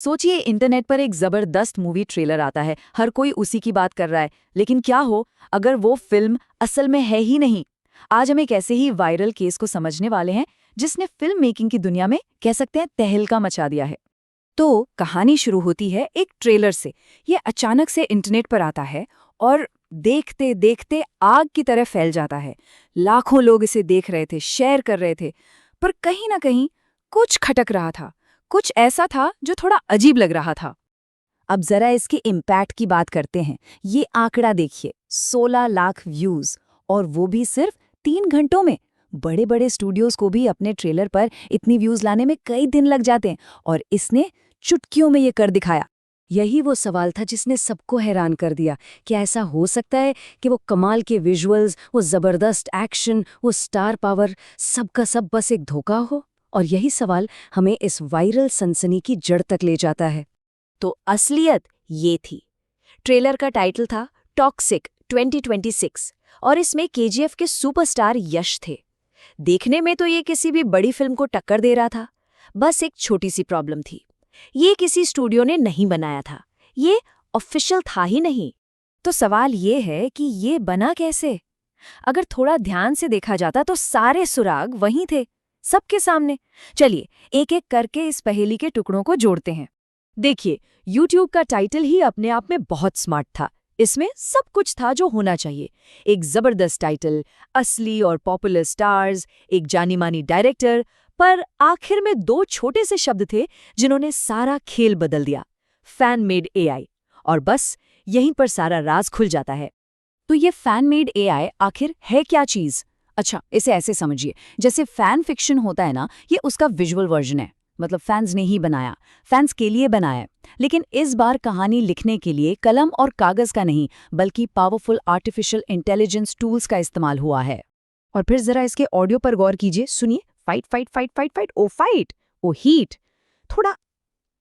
सोचिए इंटरनेट पर एक जबरदस्त मूवी ट्रेलर आता है, हर कोई उसी की बात कर रहा है। लेकिन क्या हो अगर वो फिल्म असल में है ही नहीं। आज हम एक ऐसे ही वायरल केस को समझने वाले हैं जिसने फिल्म मेकिंग की दुनिया में कह सकते हैं तहलका मचा दिया है। तो कहानी शुरू होती है एक ट्रेलर से। ये अचानक से इंटरनेट पर आता है और देखते देखते आग की तरह फैल जाता है। लाखों लोग इसे देख रहे थे, शेयर कर रहे थे, पर कहीं ना कहीं कुछ खटक रहा था। कुछ ऐसा था जो थोड़ा अजीब लग रहा था। अब जरा इसके इम्पैक्ट की बात करते हैं। ये आंकड़ा देखिए, 16 लाख व्यूज, और वो भी सिर्फ 3 घंटों में। बड़े बड़े स्टूडियोज को भी अपने ट्रेलर पर इतनी व्यूज लाने में कई दिन लग जाते हैं, और इसने चुटकियों में ये कर दिखाया। यही वो सवाल था जिसने सबको हैरान कर दिया। क्या ऐसा हो सकता है कि वो कमाल के विजुअल्स, वो जबरदस्त एक्शन, वो स्टार पावर, सबका सब बस एक धोखा हो? और यही सवाल हमें इस वायरल सनसनी की जड़ तक ले जाता है। तो असलियत ये थी। ट्रेलर का टाइटल था टॉक्सिक 2026, और इसमें केजीएफ के सुपरस्टार यश थे। देखने में तो ये किसी भी बड़ी फिल्म को टक्कर दे रहा था। बस एक छोटी सी प्रॉब्लम थी, ये किसी स्टूडियो ने नहीं बनाया था, ये ऑफिशियल था ही नहीं। तो सवाल ये है कि ये बना कैसे? अगर थोड़ा ध्यान से देखा जाता तो सारे सुराग वहीं थे, सबके सामने। चलिए एक एक करके इस पहेली के टुकड़ों को जोड़ते हैं। देखिए, YouTube का टाइटल ही अपने आप में बहुत स्मार्ट था। इसमें सब कुछ था जो होना चाहिए। एक जबरदस्त टाइटल, असली और पॉपुलर स्टार्स, एक जानी मानी डायरेक्टर, पर आखिर में दो छोटे से शब्द थे जिन्होंने सारा खेल बदल दिया, फैन मेड एआई। और बस यहीं पर सारा राज खुल जाता है। तो ये फैन मेड एआई आखिर है क्या चीज? अच्छा, इसे ऐसे समझिए, जैसे फैन फिक्शन होता है ना, ये उसका विजुअल वर्जन है। मतलब फैंस ने ही बनाया, फैंस के लिए बनाया। लेकिन इस बार कहानी लिखने के लिए कलम और कागज का नहीं, बल्कि पावरफुल आर्टिफिशियल इंटेलिजेंस टूल्स का इस्तेमाल हुआ है। और फिर जरा इसके ऑडियो पर गौर कीजिए, सुनिए। Fight fight fight fight fight, oh fight, oh heat. थोड़ा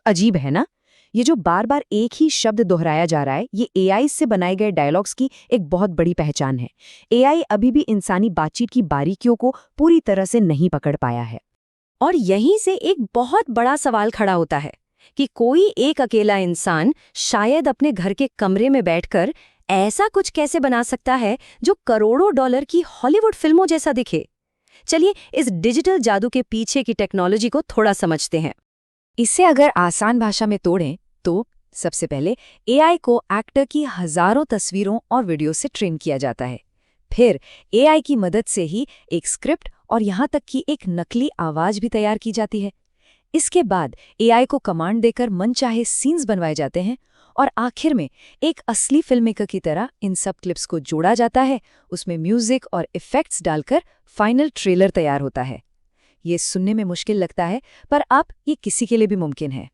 अजीब है ना? ये जो बार बार एक ही शब्द दोहराया जा रहा है, ये एआई से बनाए गए डायलॉग्स की एक बहुत बड़ी पहचान है। एआई अभी भी इंसानी बातचीत की बारीकियों को पूरी तरह से नहीं पकड़ पाया है। और यहीं से एक बहुत बड़ा सवाल खड़ा होता है कि कोई एक अकेला इंसान शायद अपने घर के कमरे में बैठकर ऐसा कुछ कैसे बना सकता है जो करोड़ों डॉलर की हॉलीवुड फिल्मों जैसा दिखे। चलिए इस डिजिटल जादू के पीछे की टेक्नोलॉजी को थोड़ा समझते हैं। इसे अगर आसान भाषा में तोड़ें तो सबसे पहले एआई को एक्टर की हजारों तस्वीरों और वीडियो से ट्रेन किया जाता है। फिर एआई की मदद से ही एक स्क्रिप्ट और यहाँ तक कि एक नकली आवाज भी तैयार की जाती है। इसके बाद एआई को कमांड देकर मनचाहे सीन्स बनवाए जाते हैं, और आखिर में एक असली फिल्ममेकर की तरह इन सब क्लिप्स को जोड़ा जाता है, उसमें म्यूजिक और इफेक्ट्स डालकर फाइनल ट्रेलर तैयार होता है। ये सुनने में मुश्किल लगता है, पर अब ये किसी के लिए भी मुमकिन है।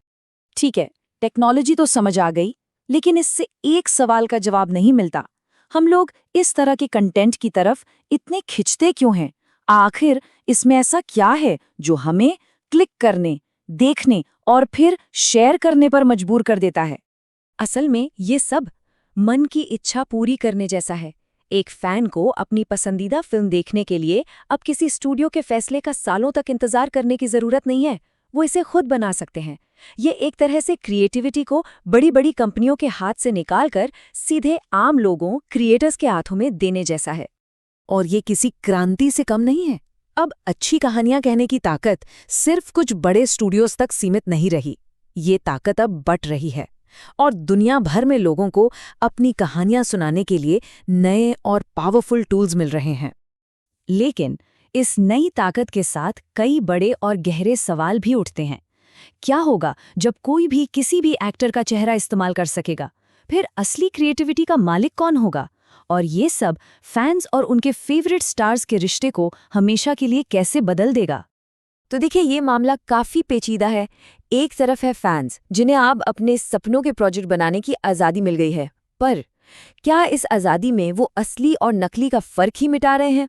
ठीक है, टेक्नोलॉजी तो समझ आ गई, लेकिन इससे एक सवाल का जवाब नहीं मिलता। हम लोग इस तरह के कंटेंट की तरफ इतने खिंचते क्यों हैं? आखिर इसमें ऐसा क्या है जो हमें क्लिक करने, देखने और फिर शेयर करने पर मजबूर कर देता है? असल में ये सब मन की इच्छा पूरी करने जैसा है। एक फैन को अपनी पसंदीदा फिल्म देखने के लिए अब किसी स्टूडियो के फैसले का सालों तक इंतजार करने की जरूरत नहीं है। वो इसे खुद बना सकते हैं। ये एक तरह से क्रिएटिविटी को बड़ी बड़ी कंपनियों के हाथ से निकालकर सीधे आम लोगों, क्रिएटर्स के हाथों में देने जैसा है। और ये किसी क्रांति से कम नहीं है। अब अच्छी कहानियां कहने की ताकत सिर्फ कुछ बड़े स्टूडियोज तक सीमित नहीं रही। ये ताकत अब बट रही है, और दुनिया भर में लोगों को अपनी कहानियां सुनाने के लिए नए और पावरफुल टूल्स मिल रहे हैं। लेकिन इस नई ताकत के साथ कई बड़े और गहरे सवाल भी उठते हैं। क्या होगा जब कोई भी किसी भी एक्टर का चेहरा इस्तेमाल कर सकेगा? फिर असली क्रिएटिविटी का मालिक कौन होगा? और ये सब फैंस और उनके फेवरेट स्टार्स के रिश्ते को हमेशा के लिए कैसे बदल देगा? तो देखिए, ये मामला काफी पेचीदा है। एक तरफ है फैंस, जिन्हें अब अपने सपनों के प्रोजेक्ट बनाने की आज़ादी मिल गई है, पर क्या इस आज़ादी में वो असली और नकली का फर्क ही मिटा रहे हैं?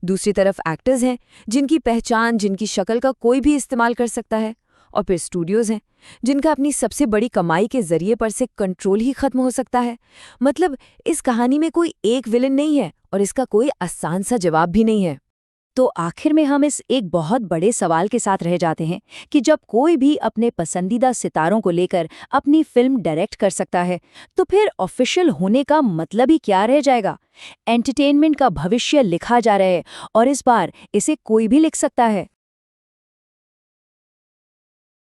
दूसरी तरफ एक्टर्स हैं, जिनकी पहचान, जिनकी शक्ल का कोई भी इस्तेमाल कर सकता है। और फिर स्टूडियोज हैं, जिनका अपनी सबसे बड़ी कमाई के जरिए पर से कंट्रोल ही खत्म हो सकता है। मतलब इस कहानी में कोई एक विलन नहीं है, और इसका कोई आसान सा जवाब भी नहीं है। तो आखिर में हम इस एक बहुत बड़े सवाल के साथ रह जाते हैं कि जब कोई भी अपने पसंदीदा सितारों को लेकर अपनी फिल्म डायरेक्ट कर सकता है, तो फिर ऑफिशियल होने का मतलब ही क्या रह जाएगा? एंटरटेनमेंट का भविष्य लिखा जा रहा है और इस बार इसे कोई भी लिख सकता है।